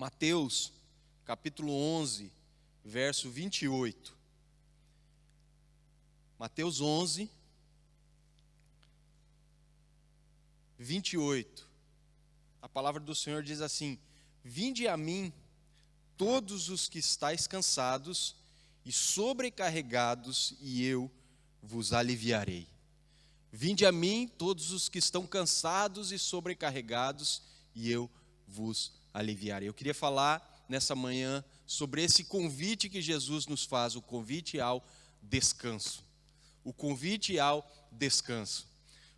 Mateus, capítulo 11, verso 28. Mateus 11, 28. A palavra do Senhor diz assim: Vinde a mim, todos os que estáis cansados e sobrecarregados, e eu vos aliviarei. Vinde a mim, todos os que estão cansados e sobrecarregados, e eu vos aliviarei. Eu queria falar nessa manhã sobre esse convite que Jesus nos faz, o convite ao descanso. O convite ao descanso.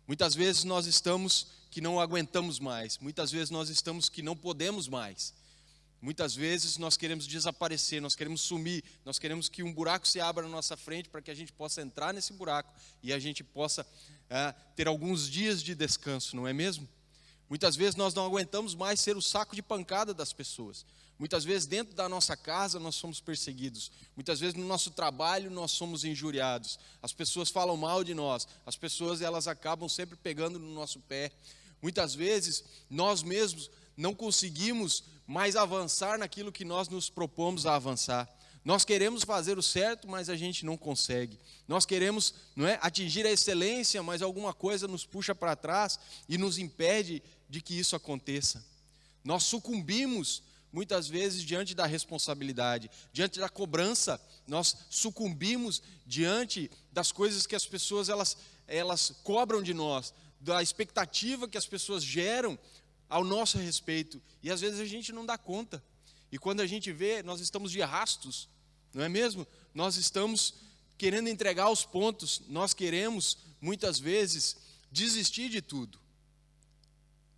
Muitas vezes nós estamos que não aguentamos mais, muitas vezes nós estamos que não podemos mais. Muitas vezes nós queremos desaparecer, nós queremos sumir, nós queremos que um buraco se abra na nossa frente para que a gente possa entrar nesse buraco e a gente possa ter alguns dias de descanso, não é mesmo? Muitas vezes nós não aguentamos mais ser o saco de pancada das pessoas. Muitas vezes dentro da nossa casa nós somos perseguidos. Muitas vezes no nosso trabalho nós somos injuriados. As pessoas falam mal de nós. As pessoas elas acabam sempre pegando no nosso pé. Muitas vezes nós mesmos não conseguimos mais avançar naquilo que nós nos propomos a avançar. Nós queremos fazer o certo, mas a gente não consegue. Nós queremos, atingir a excelência, mas alguma coisa nos puxa para trás e nos impede de que isso aconteça. Nós sucumbimos muitas vezes diante da responsabilidade, diante da cobrança. Nós sucumbimos diante das coisas que as pessoas elas cobram de nós, da expectativa que as pessoas geram ao nosso respeito. E às vezes a gente não dá conta. E quando a gente vê, nós estamos de arrastos, não é mesmo? Nós estamos querendo entregar os pontos, nós queremos, muitas vezes, desistir de tudo.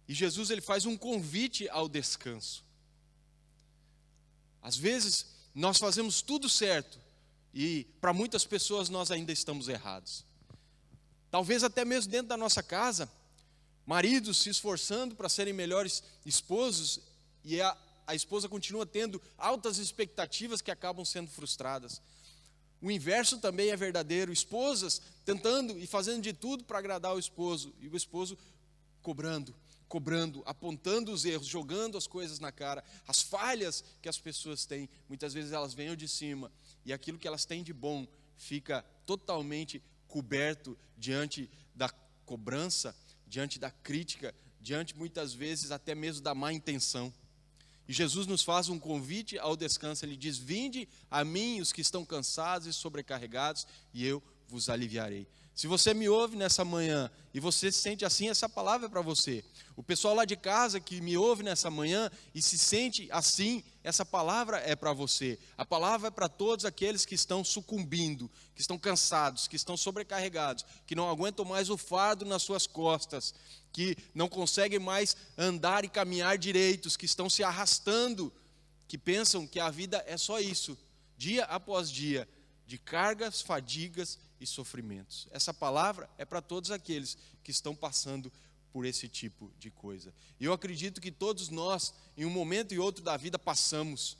E Jesus ele faz um convite ao descanso. Às vezes, nós fazemos tudo certo, e para muitas pessoas nós ainda estamos errados. Talvez até mesmo dentro da nossa casa, maridos se esforçando para serem melhores esposos, e a esposa continua tendo altas expectativas que acabam sendo frustradas. O inverso também é verdadeiro, esposas tentando e fazendo de tudo para agradar o esposo, e o esposo cobrando, apontando os erros, jogando as coisas na cara, as falhas que as pessoas têm. Muitas vezes elas vêm de cima, e aquilo que elas têm de bom fica totalmente coberto diante da cobrança, diante da crítica, diante muitas vezes até mesmo da má intenção. E Jesus nos faz um convite ao descanso. Ele diz: Vinde a mim os que estão cansados e sobrecarregados, e eu vos aliviarei. Se você me ouve nessa manhã e você se sente assim, essa palavra é para você. O pessoal lá de casa que me ouve nessa manhã e se sente assim, essa palavra é para você. A palavra é para todos aqueles que estão sucumbindo, que estão cansados, que estão sobrecarregados, que não aguentam mais o fardo nas suas costas, que não conseguem mais andar e caminhar direitos, que estão se arrastando, que pensam que a vida é só isso, dia após dia, de cargas, fadigas e sofrimentos. Essa palavra é para todos aqueles que estão passando por esse tipo de coisa. E eu acredito que todos nós, em um momento e outro da vida, passamos.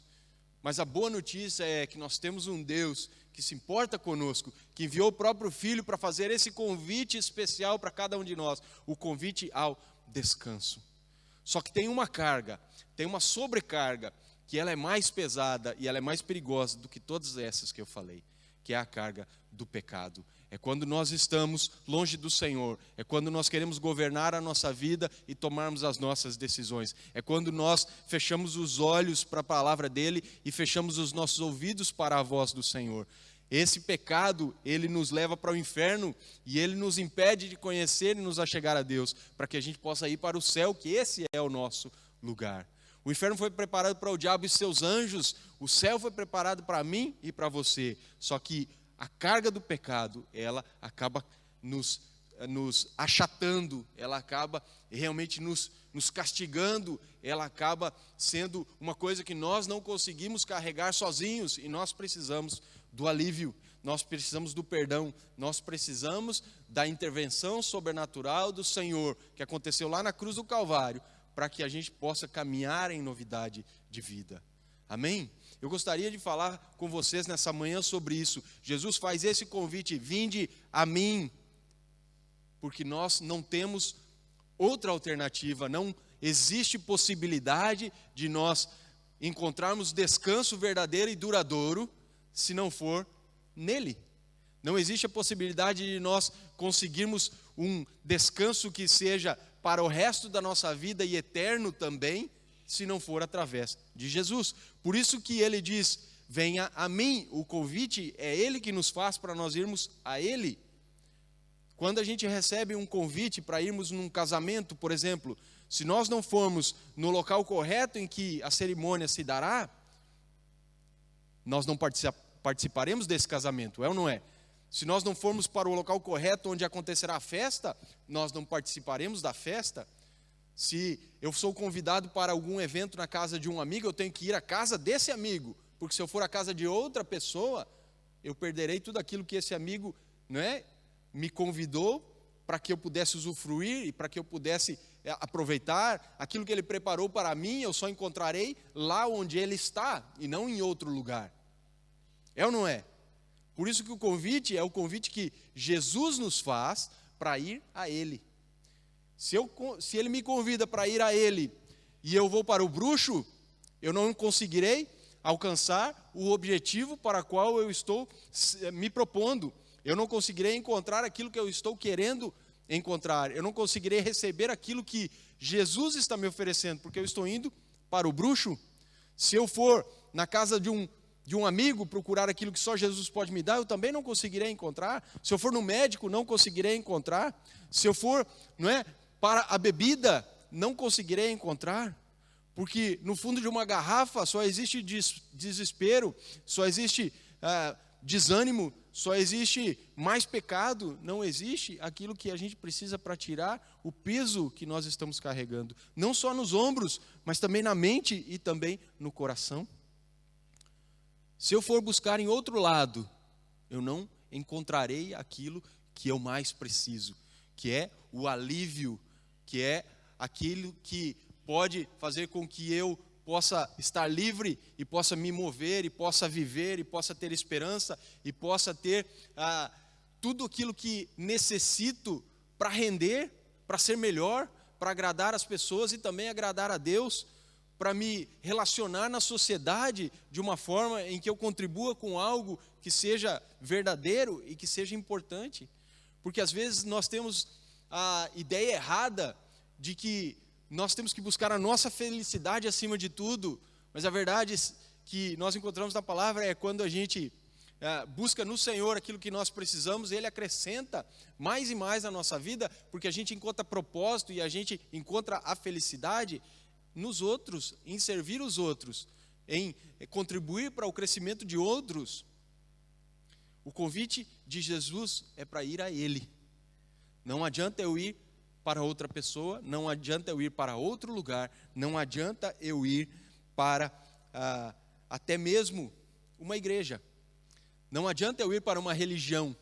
Mas a boa notícia é que nós temos um Deus que se importa conosco, que enviou o próprio Filho para fazer esse convite especial para cada um de nós, o convite ao descanso. Só que tem uma carga, tem uma sobrecarga, que ela é mais pesada e ela é mais perigosa do que todas essas que eu falei, que é a carga do pecado. É quando nós estamos longe do Senhor, é quando nós queremos governar a nossa vida e tomarmos as nossas decisões. É quando nós fechamos os olhos para a palavra dele e fechamos os nossos ouvidos para a voz do Senhor. Esse pecado, ele nos leva para o inferno e ele nos impede de conhecer e nos achegar a Deus, para que a gente possa ir para o céu, que esse é o nosso lugar. O inferno foi preparado para o diabo e seus anjos, o céu foi preparado para mim e para você. Só que a carga do pecado, ela acaba nos achatando, ela acaba realmente nos castigando, ela acaba sendo uma coisa que nós não conseguimos carregar sozinhos, e nós precisamos do alívio, nós precisamos do perdão, nós precisamos da intervenção sobrenatural do Senhor, que aconteceu lá na cruz do Calvário, para que a gente possa caminhar em novidade de vida. Amém? Eu gostaria de falar com vocês nessa manhã sobre isso. Jesus faz esse convite: vinde a mim, porque nós não temos outra alternativa, não existe possibilidade de nós encontrarmos descanso verdadeiro e duradouro se não for nele. Não existe a possibilidade de nós conseguirmos um descanso que seja para o resto da nossa vida e eterno também, se não for através de Jesus. Por isso que ele diz: venha a mim. O convite é ele que nos faz para nós irmos a ele. Quando a gente recebe um convite para irmos num casamento, por exemplo, se nós não formos no local correto em que a cerimônia se dará, nós não participaremos desse casamento, é ou não é? Se nós não formos para o local correto onde acontecerá a festa, nós não participaremos da festa. Se eu sou convidado para algum evento na casa de um amigo, eu tenho que ir à casa desse amigo, porque se eu for à casa de outra pessoa, eu perderei tudo aquilo que esse amigo, não é, me convidou para que eu pudesse usufruir e para que eu pudesse aproveitar. Aquilo que ele preparou para mim, eu só encontrarei lá onde ele está e não em outro lugar. É ou não é? Por isso que o convite é o convite que Jesus nos faz para ir a ele. Se ele me convida para ir a ele e eu vou para o bruxo, eu não conseguirei alcançar o objetivo para o qual eu estou me propondo. Eu não conseguirei encontrar aquilo que eu estou querendo encontrar. Eu não conseguirei receber aquilo que Jesus está me oferecendo, porque eu estou indo para o bruxo. Se eu for na casa de um amigo procurar aquilo que só Jesus pode me dar, eu também não conseguirei encontrar. Se eu for no médico, não conseguirei encontrar. Se eu for, não é, para a bebida, não conseguirei encontrar. Porque no fundo de uma garrafa só existe desespero, só existe desânimo, só existe mais pecado, não existe aquilo que a gente precisa para tirar o peso que nós estamos carregando. Não só nos ombros, mas também na mente e também no coração. Se eu for buscar em outro lado, eu não encontrarei aquilo que eu mais preciso, que é o alívio, que é aquilo que pode fazer com que eu possa estar livre e possa me mover e possa viver e possa ter esperança e possa ter tudo aquilo que necessito para render, para ser melhor, para agradar as pessoas e também agradar a Deus, para me relacionar na sociedade de uma forma em que eu contribua com algo que seja verdadeiro e que seja importante. Porque às vezes nós temos a ideia errada de que nós temos que buscar a nossa felicidade acima de tudo, mas a verdade que nós encontramos na palavra é quando a gente busca no Senhor aquilo que nós precisamos, Ele acrescenta mais e mais na nossa vida, porque a gente encontra propósito e a gente encontra a felicidade nos outros, em servir os outros, em contribuir para o crescimento de outros. O convite de Jesus é para ir a Ele. Não adianta eu ir para outra pessoa, não adianta eu ir para outro lugar, não adianta eu ir para até mesmo uma igreja. Não adianta eu ir para uma religião.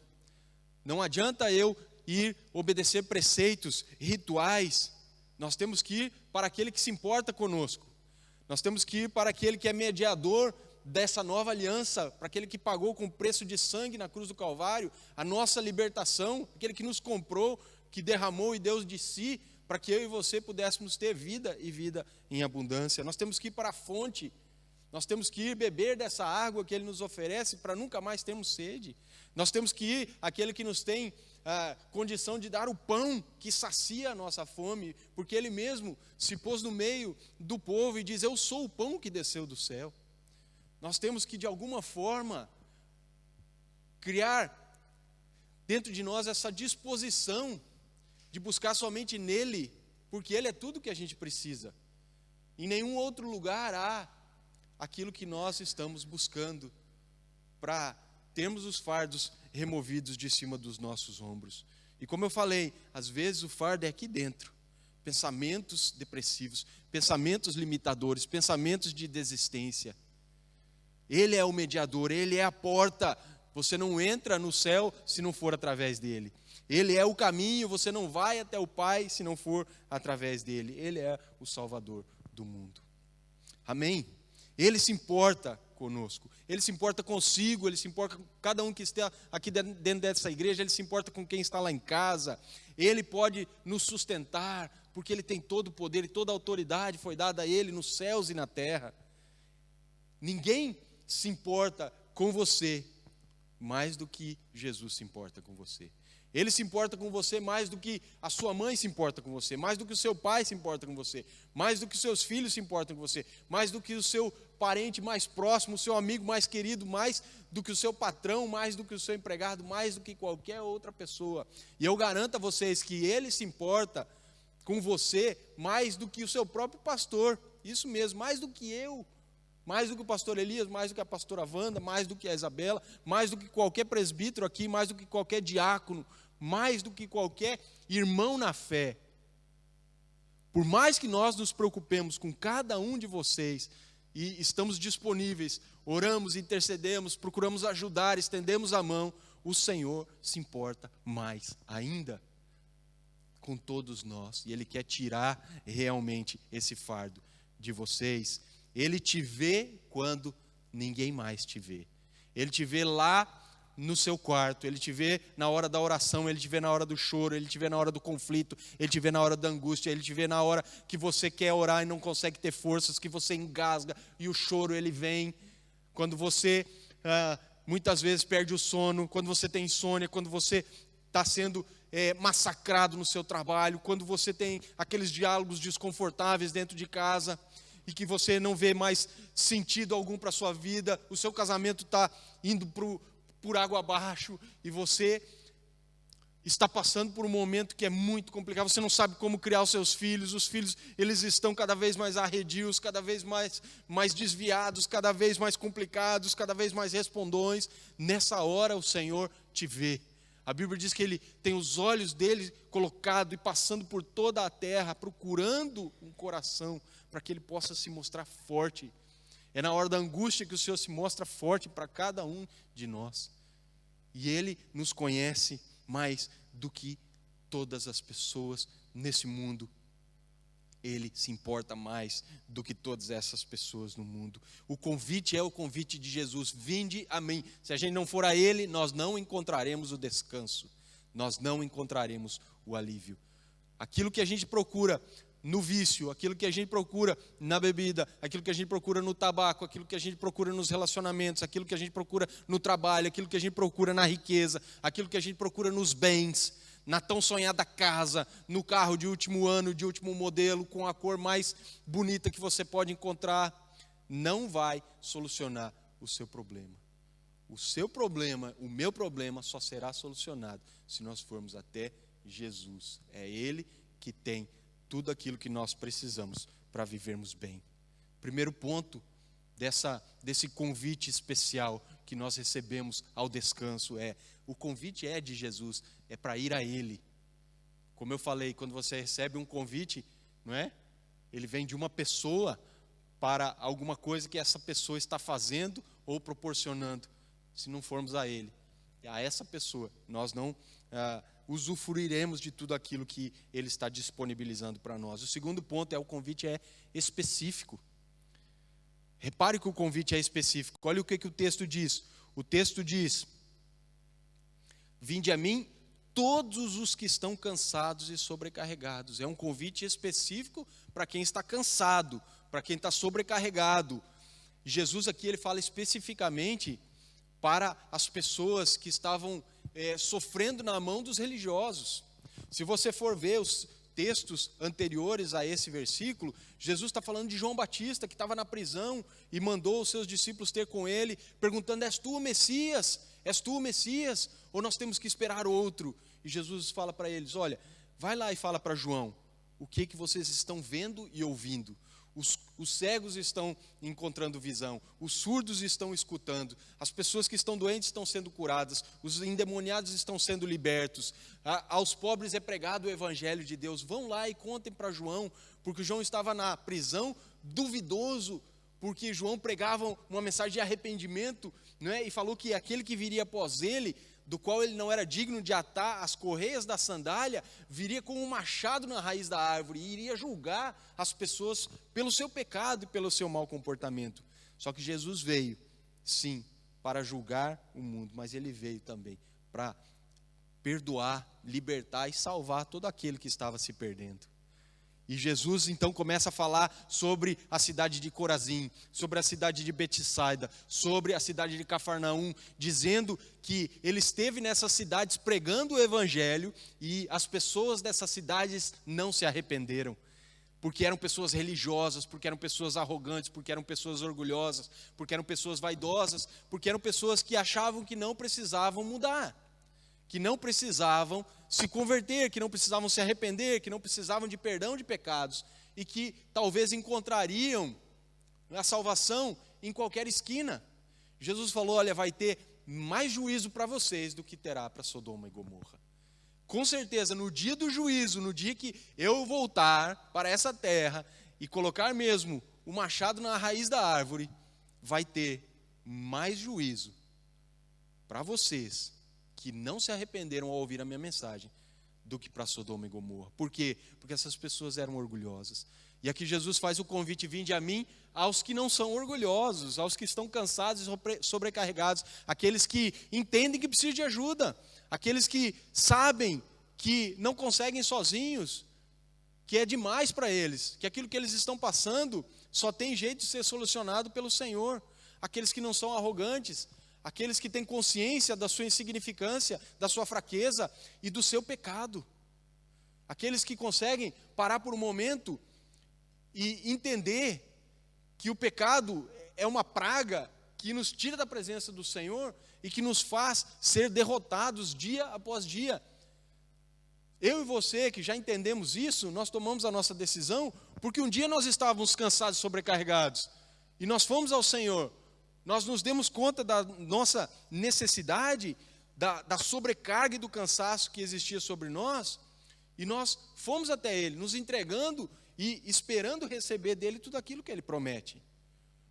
Não adianta eu ir obedecer preceitos, rituais. Nós temos que ir para aquele que se importa conosco. Nós temos que ir para aquele que é mediador dessa nova aliança, para aquele que pagou com preço de sangue na cruz do Calvário, a nossa libertação, aquele que nos comprou, que derramou e deu de si, para que eu e você pudéssemos ter vida e vida em abundância. Nós temos que ir para a fonte, nós temos que ir beber dessa água que Ele nos oferece, para nunca mais termos sede. Nós temos que ir àquele que nos tem condição de dar o pão que sacia a nossa fome, porque Ele mesmo se pôs no meio do povo e diz: eu sou o pão que desceu do céu. Nós temos que de alguma forma criar dentro de nós essa disposição de buscar somente nele, porque Ele é tudo que a gente precisa. Em nenhum outro lugar há aquilo que nós estamos buscando para termos os fardos removidos de cima dos nossos ombros. E como eu falei, às vezes o fardo é aqui dentro. Pensamentos depressivos, pensamentos limitadores, pensamentos de desistência. Ele é o mediador, Ele é a porta. Você não entra no céu se não for através dele. Ele é o caminho, você não vai até o Pai se não for através dele. Ele é o Salvador do mundo. Amém? Ele se importa conosco, Ele se importa consigo, Ele se importa com cada um que está aqui dentro dessa igreja, Ele se importa com quem está lá em casa. Ele pode nos sustentar, porque Ele tem todo o poder e toda a autoridade foi dada a Ele nos céus e na terra. Ninguém se importa com você mais do que Jesus se importa com você. Ele se importa com você mais do que a sua mãe se importa com você, mais do que o seu pai se importa com você, mais do que os seus filhos se importam com você, mais do que o seu parente mais próximo, o seu amigo mais querido, mais do que o seu patrão, mais do que o seu empregado, mais do que qualquer outra pessoa. E eu garanto a vocês que ele se importa com você mais do que o seu próprio pastor, isso mesmo, mais do que eu, mais do que o pastor Elias, mais do que a pastora Wanda, mais do que a Isabela, mais do que qualquer presbítero aqui, mais do que qualquer diácono, mais do que qualquer irmão na fé. Por mais que nós nos preocupemos com cada um de vocês, e estamos disponíveis, oramos, intercedemos, procuramos ajudar, estendemos a mão, o Senhor se importa mais ainda com todos nós, e Ele quer tirar realmente esse fardo de vocês. Ele te vê quando ninguém mais te vê. Ele te vê lá no seu quarto, Ele te vê na hora da oração, Ele te vê na hora do choro, Ele te vê na hora do conflito, Ele te vê na hora da angústia, Ele te vê na hora que você quer orar e não consegue ter forças, que você engasga e o choro Ele vem. Quando você muitas vezes perde o sono, quando você tem insônia, quando você está sendo massacrado no seu trabalho, quando você tem aqueles diálogos desconfortáveis dentro de casa e que você não vê mais sentido algum para a sua vida, o seu casamento está indo por água abaixo e você está passando por um momento que é muito complicado, você não sabe como criar os seus filhos, os filhos eles estão cada vez mais arredios, cada vez mais desviados, cada vez mais complicados, cada vez mais respondões. Nessa hora o Senhor te vê. A Bíblia diz que Ele tem os olhos dele colocado e passando por toda a terra, procurando um coração para que Ele possa se mostrar forte. É na hora da angústia que o Senhor se mostra forte para cada um de nós. E Ele nos conhece mais do que todas as pessoas nesse mundo. Ele se importa mais do que todas essas pessoas no mundo. O convite é o convite de Jesus: vinde a mim. Se a gente não for a Ele, nós não encontraremos o descanso, nós não encontraremos o alívio. Aquilo que a gente procura no vício, aquilo que a gente procura na bebida, aquilo que a gente procura no tabaco, aquilo que a gente procura nos relacionamentos, aquilo que a gente procura no trabalho, aquilo que a gente procura na riqueza, aquilo que a gente procura nos bens, na tão sonhada casa, no carro de último ano, de último modelo, com a cor mais bonita que você pode encontrar, não vai solucionar o seu problema. O seu problema, o meu problema só será solucionado se nós formos até Jesus. É Ele que tem tudo aquilo que nós precisamos para vivermos bem. Primeiro ponto desse convite especial que nós recebemos ao descanso o convite é de Jesus, é para ir a Ele. Como eu falei, quando você recebe um convite, não é? Ele vem de uma pessoa para alguma coisa que essa pessoa está fazendo ou proporcionando. Se não formos a Ele, a essa pessoa, nós não usufruiremos de tudo aquilo que Ele está disponibilizando para nós. O segundo ponto o convite é específico. Repare que o convite é específico. Olha o que o texto diz. O texto diz: vinde a mim todos os que estão cansados e sobrecarregados. É um convite específico para quem está cansado, para quem está sobrecarregado. Jesus aqui ele fala especificamente para as pessoas que estavam sofrendo na mão dos religiosos. Se você for ver os textos anteriores a esse versículo, Jesus está falando de João Batista, que estava na prisão e mandou os seus discípulos ter com ele, perguntando: és tu o Messias? És tu o Messias? Ou nós temos que esperar outro? E Jesus fala para eles: olha, vai lá e fala para João o que vocês estão vendo e ouvindo. Os cegos estão encontrando visão, os surdos estão escutando, as pessoas que estão doentes estão sendo curadas, os endemoniados estão sendo libertos, aos pobres é pregado o evangelho de Deus. Vão lá e contem para João, porque João estava na prisão duvidoso, porque João pregava uma mensagem de arrependimento, não é? E falou que aquele que viria após ele, do qual ele não era digno de atar as correias da sandália, viria com um machado na raiz da árvore e iria julgar as pessoas pelo seu pecado e pelo seu mau comportamento. Só que Jesus veio, sim, para julgar o mundo, mas Ele veio também para perdoar, libertar e salvar todo aquele que estava se perdendo. E Jesus então começa a falar sobre a cidade de Corazim, sobre a cidade de Betsaida, sobre a cidade de Cafarnaum, dizendo que ele esteve nessas cidades pregando o evangelho e as pessoas dessas cidades não se arrependeram, porque eram pessoas religiosas, porque eram pessoas arrogantes, porque eram pessoas orgulhosas, porque eram pessoas vaidosas, porque eram pessoas que achavam que não precisavam mudar, que não precisavam se converter, que não precisavam se arrepender, que não precisavam de perdão de pecados e que talvez encontrariam a salvação em qualquer esquina. Jesus falou: olha, vai ter mais juízo para vocês do que terá para Sodoma e Gomorra. Com certeza, no dia do juízo, no dia que eu voltar para essa terra e colocar mesmo o machado na raiz da árvore, vai ter mais juízo para vocês que não se arrependeram ao ouvir a minha mensagem, do que para Sodoma e Gomorra. Por quê? Porque essas pessoas eram orgulhosas. E aqui Jesus faz o convite: vinde a mim, aos que não são orgulhosos, aos que estão cansados e sobrecarregados, aqueles que entendem que precisam de ajuda, aqueles que sabem que não conseguem sozinhos, que é demais para eles, que aquilo que eles estão passando só tem jeito de ser solucionado pelo Senhor, aqueles que não são arrogantes, aqueles que têm consciência da sua insignificância, da sua fraqueza e do seu pecado. Aqueles que conseguem parar por um momento e entender que o pecado é uma praga que nos tira da presença do Senhor e que nos faz ser derrotados dia após dia. Eu e você que já entendemos isso, nós tomamos a nossa decisão porque um dia nós estávamos cansados e sobrecarregados e nós fomos ao Senhor. Nós nos demos conta da nossa necessidade, da sobrecarga e do cansaço que existia sobre nós, e nós fomos até Ele, nos entregando e esperando receber dEle tudo aquilo que Ele promete,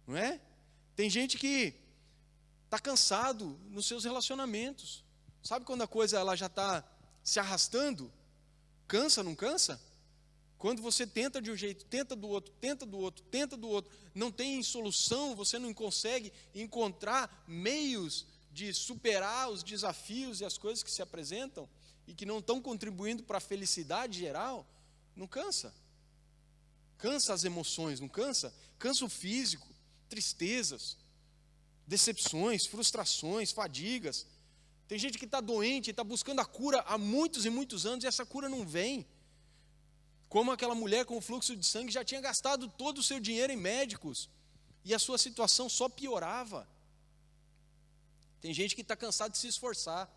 não é? Tem gente que está cansado nos seus relacionamentos, sabe quando a coisa ela já está se arrastando? Cansa, não cansa? Quando você tenta de um jeito, tenta do outro, tenta do outro, tenta do outro, não tem solução, você não consegue encontrar meios de superar os desafios e as coisas que se apresentam e que não estão contribuindo para a felicidade geral, não cansa? Cansa as emoções, não cansa? Cansa o físico, tristezas, decepções, frustrações, fadigas. Tem gente que está doente, está buscando a cura há muitos e muitos anos e essa cura não vem. Como aquela mulher com o fluxo de sangue já tinha gastado todo o seu dinheiro em médicos e a sua situação só piorava. Tem gente que está cansado de se esforçar.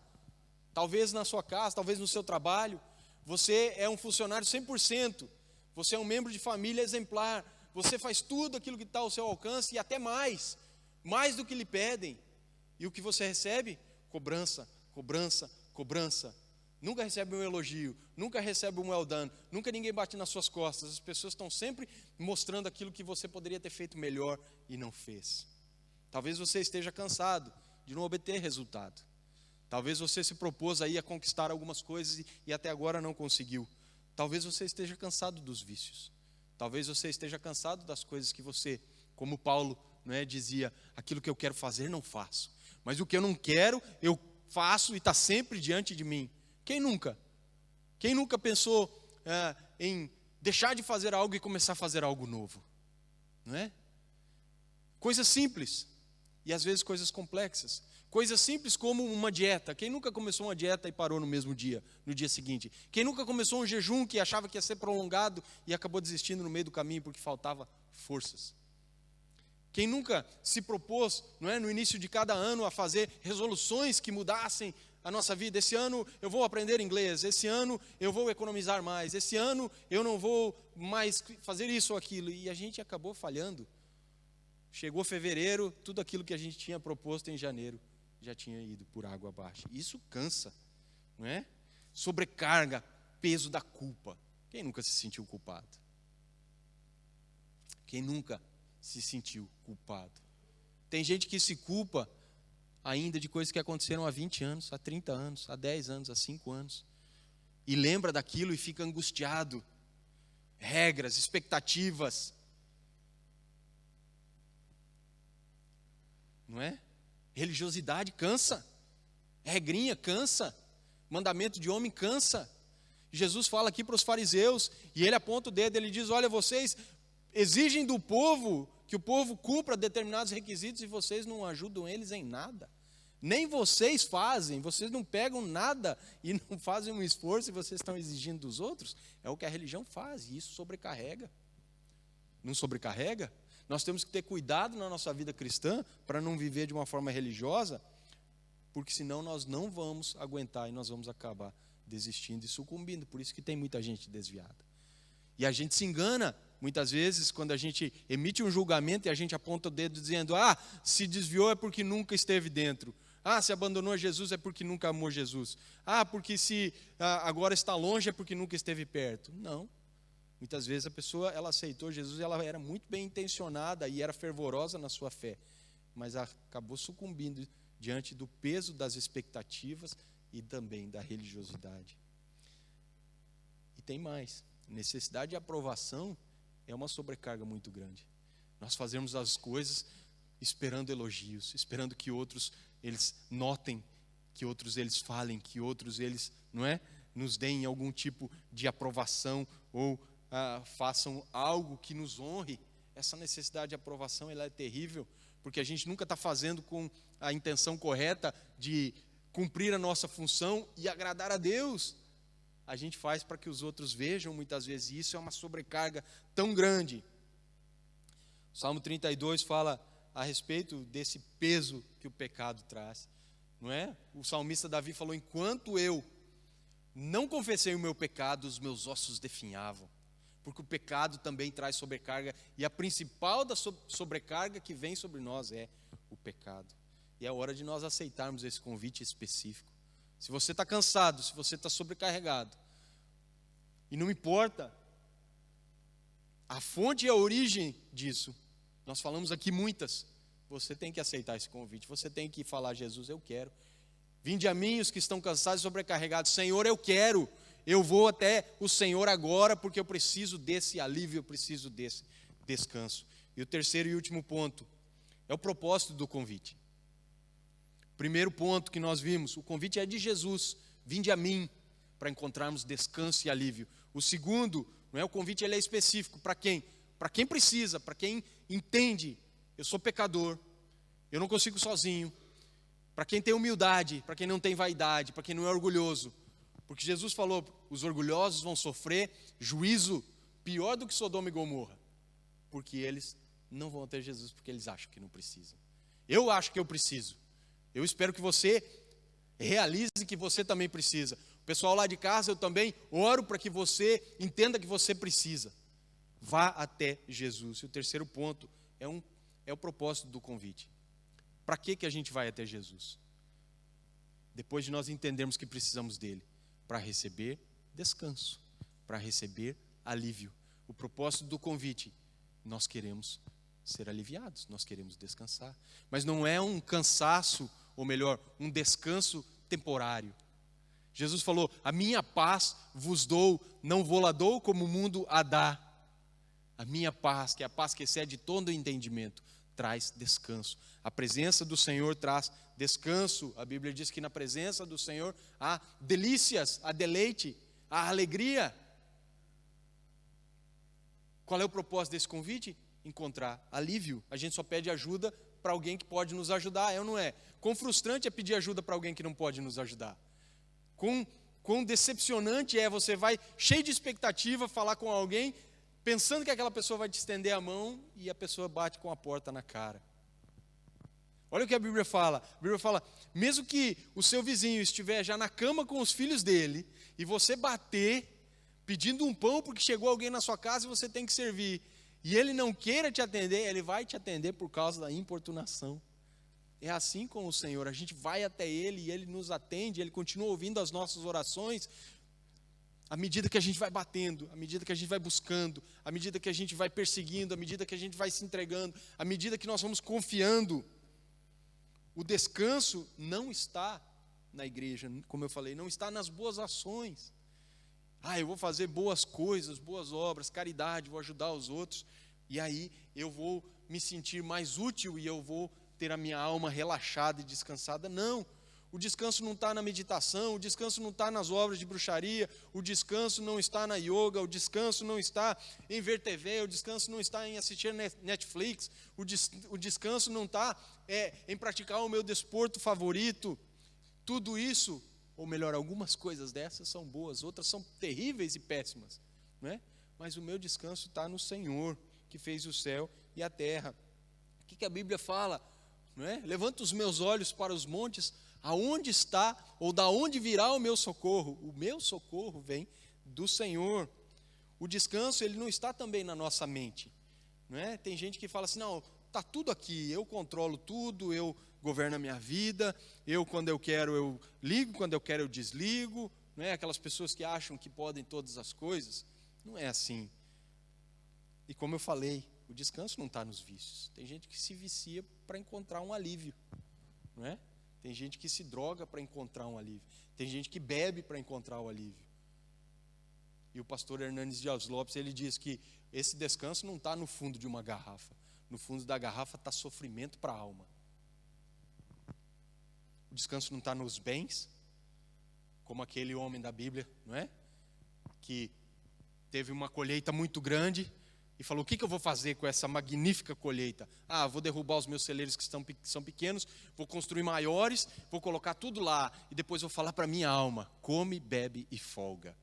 Talvez na sua casa, talvez no seu trabalho, você é um funcionário 100%, você é um membro de família exemplar, você faz tudo aquilo que está ao seu alcance e até mais do que lhe pedem. E o que você recebe? Cobrança, cobrança, cobrança. Nunca recebe um elogio, nunca recebe um well done, nunca ninguém bate nas suas costas. As pessoas estão sempre mostrando aquilo que você poderia ter feito melhor e não fez. Talvez você esteja cansado de não obter resultado. Talvez você se propôs aí a conquistar algumas coisas e até agora não conseguiu. Talvez você esteja cansado dos vícios. Talvez você esteja cansado das coisas que você, como Paulo, dizia, aquilo que eu quero fazer não faço. Mas o que eu não quero, eu faço e está sempre diante de mim. Quem nunca? Quem nunca pensou em deixar de fazer algo e começar a fazer algo novo? Não é? Coisas simples e às vezes coisas complexas. Coisas simples como uma dieta. Quem nunca começou uma dieta e parou no mesmo dia, no dia seguinte? Quem nunca começou um jejum que achava que ia ser prolongado e acabou desistindo no meio do caminho porque faltava forças? Quem nunca se propôs, no início de cada ano a fazer resoluções que mudassem a nossa vida? Esse ano eu vou aprender inglês, esse ano eu vou economizar mais, esse ano eu não vou mais fazer isso ou aquilo. E a gente acabou falhando. Chegou fevereiro, tudo aquilo que a gente tinha proposto em janeiro já tinha ido por água abaixo. Isso cansa, não é? Sobrecarga, peso da culpa. Quem nunca se sentiu culpado? Quem nunca se sentiu culpado? Tem gente que se culpa ainda de coisas que aconteceram há 20 anos, há 30 anos, há 10 anos, há 5 anos. E lembra daquilo e fica angustiado. Regras, expectativas. Não é? Religiosidade cansa. Regrinha cansa. Mandamento de homem cansa. Jesus fala aqui para os fariseus, e ele aponta o dedo, ele diz: olha, vocês exigem do povo que o povo cumpra determinados requisitos e vocês não ajudam eles em nada. Nem vocês fazem, vocês não pegam nada e não fazem um esforço e vocês estão exigindo dos outros. É o que a religião faz, e isso sobrecarrega. Não sobrecarrega? Nós temos que ter cuidado na nossa vida cristã para não viver de uma forma religiosa, porque senão nós não vamos aguentar e nós vamos acabar desistindo e sucumbindo. Por isso que tem muita gente desviada. E a gente se engana, muitas vezes, quando a gente emite um julgamento e a gente aponta o dedo dizendo: se desviou é porque nunca esteve dentro. Se abandonou Jesus é porque nunca amou Jesus. Porque se agora está longe é porque nunca esteve perto. Não. Muitas vezes a pessoa, ela aceitou Jesus, ela era muito bem intencionada e era fervorosa na sua fé, mas acabou sucumbindo diante do peso das expectativas e também da religiosidade. E tem mais, necessidade de aprovação é uma sobrecarga muito grande. Nós fazemos as coisas esperando elogios, esperando que outros eles notem, que outros eles falem, que outros eles, nos deem algum tipo de aprovação ou façam algo que nos honre. Essa necessidade de aprovação, ela é terrível, porque a gente nunca está fazendo com a intenção correta de cumprir a nossa função e agradar a Deus. A gente faz para que os outros vejam muitas vezes, e isso é uma sobrecarga tão grande. O Salmo 32 fala a respeito desse peso que o pecado traz, não é? O salmista Davi falou: enquanto eu não confessei o meu pecado, os meus ossos definhavam. Porque o pecado também traz sobrecarga, e a principal da sobrecarga que vem sobre nós é o pecado. E é hora de nós aceitarmos esse convite específico. Se você está cansado, se você está sobrecarregado, e não importa a fonte e a origem disso, nós falamos aqui muitas, você tem que aceitar esse convite, você tem que falar: Jesus, eu quero. Vinde a mim os que estão cansados e sobrecarregados. Senhor, eu quero. Eu vou até o Senhor agora, porque eu preciso desse alívio, eu preciso desse descanso. E o terceiro e último ponto é o propósito do convite. Primeiro ponto que nós vimos, o convite é de Jesus: vinde a mim, para encontrarmos descanso e alívio. O segundo, o convite ele é específico para quem? Para quem precisa, para quem entende: eu sou pecador, eu não consigo sozinho. Para quem tem humildade, para quem não tem vaidade, para quem não é orgulhoso. Porque Jesus falou: os orgulhosos vão sofrer juízo pior do que Sodoma e Gomorra, porque eles não vão ter Jesus, porque eles acham que não precisam. Eu acho que eu preciso. Eu espero que você realize que você também precisa. O pessoal lá de casa, eu também oro para que você entenda que você precisa. Vá até Jesus. E o terceiro ponto é o propósito do convite. Para que a gente vai até Jesus? Depois de nós entendermos que precisamos dele, para receber descanso, para receber alívio. O propósito do convite: nós queremos ser aliviados, nós queremos descansar. Mas não é um cansaço, ou melhor, um descanso temporário. Jesus falou: a minha paz vos dou, não vou-la dou como o mundo a dá. A minha paz, que é a paz que excede todo o entendimento, traz descanso. A presença do Senhor traz descanso. A Bíblia diz que na presença do Senhor há delícias, há deleite, há alegria. Qual é o propósito desse convite? Encontrar alívio. A gente só pede ajuda para alguém que pode nos ajudar, é ou não é? Quão frustrante é pedir ajuda para alguém que não pode nos ajudar. Quão decepcionante é você vai cheio de expectativa falar com alguém, pensando que aquela pessoa vai te estender a mão e a pessoa bate com a porta na cara. Olha o que a Bíblia fala. A Bíblia fala: mesmo que o seu vizinho estiver já na cama com os filhos dele, e você bater, pedindo um pão porque chegou alguém na sua casa e você tem que servir, e ele não queira te atender, ele vai te atender por causa da importunação. É assim com o Senhor, a gente vai até ele e ele nos atende, ele continua ouvindo as nossas orações, à medida que a gente vai batendo, à medida que a gente vai buscando, à medida que a gente vai perseguindo, à medida que a gente vai se entregando, à medida que nós vamos confiando. O descanso não está na igreja, como eu falei, não está nas boas ações. Eu vou fazer boas coisas, boas obras, caridade, vou ajudar os outros, e aí eu vou me sentir mais útil e eu vou ter a minha alma relaxada e descansada. Não, o descanso não está na meditação, o descanso não está nas obras de bruxaria, o descanso não está na yoga, o descanso não está em ver TV, o descanso não está em assistir Netflix, o descanso não está em praticar o meu desporto favorito. Tudo isso, ou melhor, algumas coisas dessas são boas, outras são terríveis e péssimas, não é? Mas o meu descanso está no Senhor, que fez o céu e a terra. O que a Bíblia fala? Não é? Levanto os meus olhos para os montes, aonde está, ou da onde virá o meu socorro? O meu socorro vem do Senhor. O descanso, ele não está também na nossa mente, não é? Tem gente que fala assim, não, está tudo aqui, eu controlo tudo, eu governo a minha vida, quando eu quero eu ligo, quando eu quero eu desligo, não é? Aquelas pessoas que acham que podem todas as coisas, não é assim. E como eu falei, o descanso não está nos vícios. Tem gente que se vicia para encontrar um alívio, não é? Tem gente que se droga para encontrar um alívio. Tem gente que bebe para encontrar o alívio. E o pastor Hernanes Dias Lopes, ele diz que esse descanso não está no fundo de uma garrafa. No fundo da garrafa está sofrimento para a alma. O descanso não está nos bens, como aquele homem da Bíblia, não é? Que teve uma colheita muito grande e falou, o que eu vou fazer com essa magnífica colheita? Vou derrubar os meus celeiros que são pequenos, vou construir maiores, vou colocar tudo lá, e depois vou falar para a minha alma, come, bebe e folga.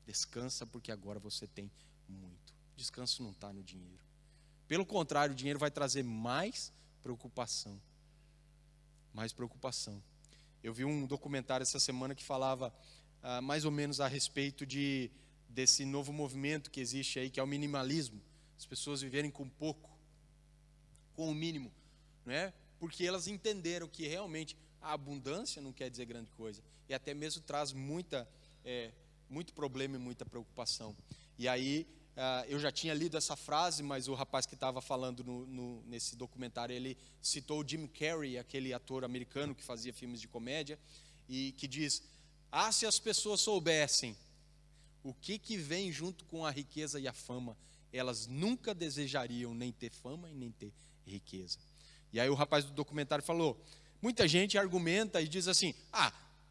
Descansa, porque agora você tem muito. Descanso não está no dinheiro. Pelo contrário, o dinheiro vai trazer mais preocupação. Mais preocupação. Eu vi um documentário essa semana que falava mais ou menos a respeito desse novo movimento que existe aí, que é o minimalismo. As pessoas viverem com pouco, com o mínimo, não é? Porque elas entenderam que realmente a abundância não quer dizer grande coisa. E até mesmo traz muito problema e muita preocupação. E aí, eu já tinha lido essa frase, mas o rapaz que estava falando nesse documentário, ele citou o Jim Carrey, aquele ator americano que fazia filmes de comédia, e que diz, se as pessoas soubessem o que vem junto com a riqueza e a fama, elas nunca desejariam nem ter fama e nem ter riqueza. E aí o rapaz do documentário falou, muita gente argumenta e diz assim,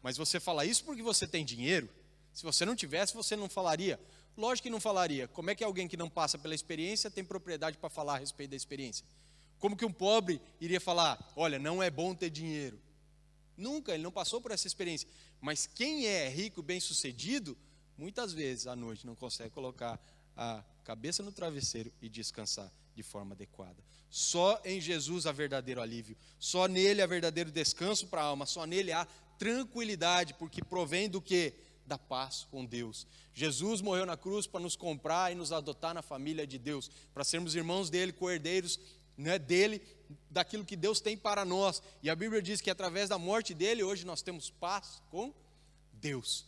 mas você fala isso porque você tem dinheiro? Se você não tivesse, você não falaria. Lógico que não falaria. Como é que alguém que não passa pela experiência tem propriedade para falar a respeito da experiência? Como que um pobre iria falar, olha, não é bom ter dinheiro? Nunca, ele não passou por essa experiência. Mas quem é rico, bem-sucedido, muitas vezes à noite não consegue colocar a cabeça no travesseiro e descansar de forma adequada. Só em Jesus há verdadeiro alívio. Só nele há verdadeiro descanso para a alma. Só nele há tranquilidade, porque provém do quê? Da paz com Deus. Jesus morreu na cruz para nos comprar e nos adotar na família de Deus, para sermos irmãos dele, co-herdeiros, né, dele, daquilo que Deus tem para nós. E a Bíblia diz que através da morte dele, hoje nós temos paz com Deus.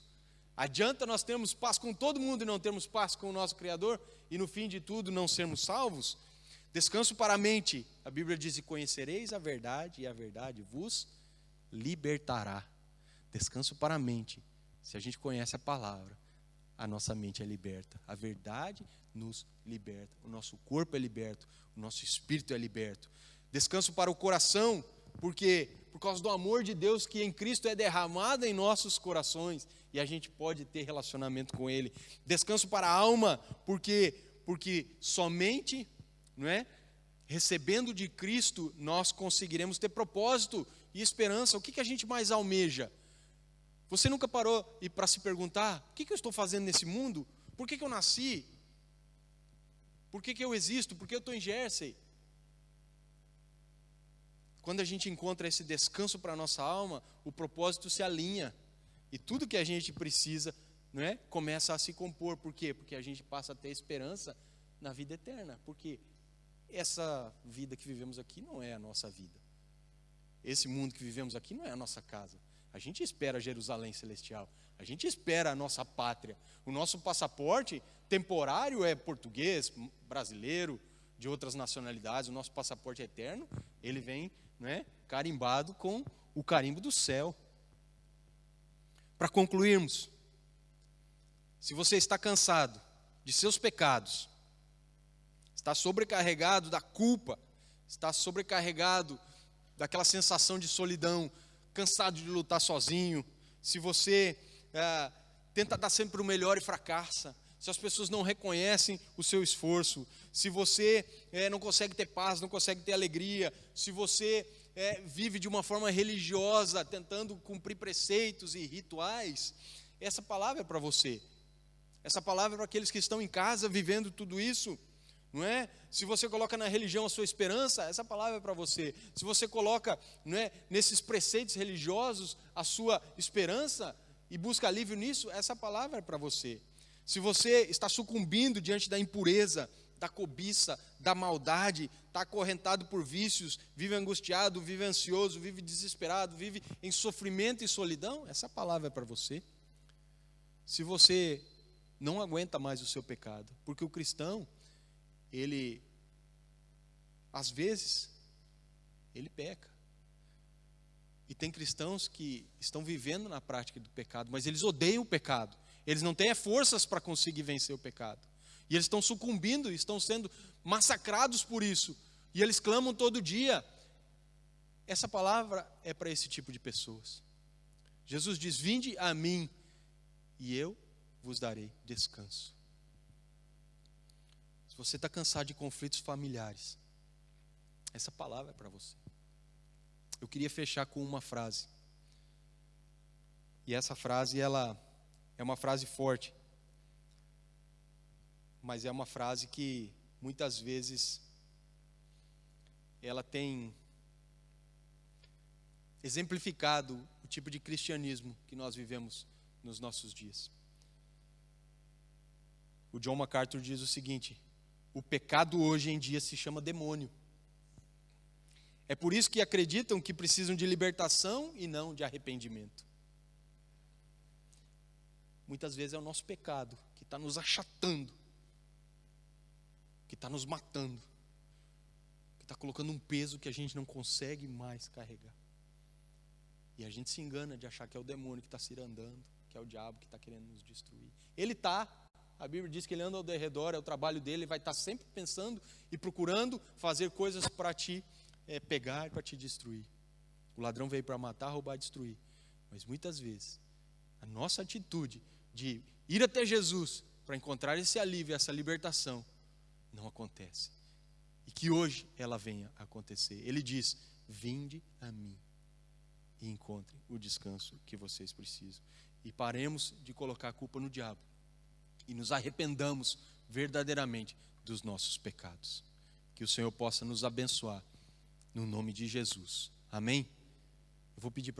Adianta nós termos paz com todo mundo e não termos paz com o nosso Criador, e no fim de tudo não sermos salvos? Descanso para a mente. A Bíblia diz, e conhecereis a verdade, e a verdade vos libertará. Descanso para a mente. Se a gente conhece a palavra, a nossa mente é liberta. A verdade nos liberta. O nosso corpo é liberto. O nosso espírito é liberto. Descanso para o coração, porque por causa do amor de Deus que em Cristo é derramado em nossos corações, e a gente pode ter relacionamento com Ele. Descanso para a alma, porque somente, não é, recebendo de Cristo nós conseguiremos ter propósito e esperança. O que a gente mais almeja? Você nunca parou para se perguntar, o que eu estou fazendo nesse mundo? Por que eu nasci? Por que eu existo? Por que eu estou em Jersey? Quando a gente encontra esse descanso para a nossa alma, o propósito se alinha. E tudo que a gente precisa, não é, começa a se compor. Por quê? Porque a gente passa a ter esperança na vida eterna. Porque essa vida que vivemos aqui não é a nossa vida. Esse mundo que vivemos aqui não é a nossa casa. A gente espera Jerusalém celestial. A gente espera a nossa pátria. O nosso passaporte temporário é português, brasileiro, de outras nacionalidades. O nosso passaporte eterno, ele vem, não é, carimbado com o carimbo do céu. Para concluirmos, se você está cansado de seus pecados, está sobrecarregado da culpa, está sobrecarregado daquela sensação de solidão, cansado de lutar sozinho, se você tenta dar sempre o melhor e fracassa, se as pessoas não reconhecem o seu esforço, se você não consegue ter paz, não consegue ter alegria, se você vive de uma forma religiosa, tentando cumprir preceitos e rituais, essa palavra é para você. Essa palavra é para aqueles que estão em casa vivendo tudo isso, não é? Se você coloca na religião a sua esperança, essa palavra é para você. Se você coloca, não é, nesses preceitos religiosos a sua esperança e busca alívio nisso, essa palavra é para você. Se você está sucumbindo diante da impureza, da cobiça, da maldade, está acorrentado por vícios, vive angustiado, vive ansioso, vive desesperado, vive em sofrimento e solidão, essa palavra é para você. Se você não aguenta mais o seu pecado, porque o cristão, ele, às vezes, ele peca. E tem cristãos que estão vivendo na prática do pecado, mas eles odeiam o pecado. Eles não têm forças para conseguir vencer o pecado. E eles estão sucumbindo, estão sendo massacrados por isso. E eles clamam todo dia. Essa palavra é para esse tipo de pessoas. Jesus diz: vinde a mim e eu vos darei descanso. Se você está cansado de conflitos familiares, essa palavra é para você. Eu queria fechar com uma frase. E essa frase, ela é uma frase forte, mas é uma frase que muitas vezes ela tem exemplificado o tipo de cristianismo que nós vivemos nos nossos dias. O John MacArthur diz o seguinte: o pecado hoje em dia se chama demônio. É por isso que acreditam que precisam de libertação e não de arrependimento. Muitas vezes é o nosso pecado que está nos achatando, que está nos matando, que está colocando um peso que a gente não consegue mais carregar. E a gente se engana de achar que é o demônio que está cirandando, que é o diabo que está querendo nos destruir. Ele está, a Bíblia diz que ele anda ao redor, é o trabalho dele, ele vai estar sempre pensando e procurando fazer coisas para te pegar e para te destruir. O ladrão veio para matar, roubar e destruir. Mas muitas vezes, a nossa atitude de ir até Jesus para encontrar esse alívio, essa libertação, não acontece. E que hoje ela venha a acontecer. Ele diz: vinde a mim e encontrem o descanso que vocês precisam. E paremos de colocar a culpa no diabo e nos arrependamos verdadeiramente dos nossos pecados. Que o Senhor possa nos abençoar no nome de Jesus. Amém? Eu vou pedir para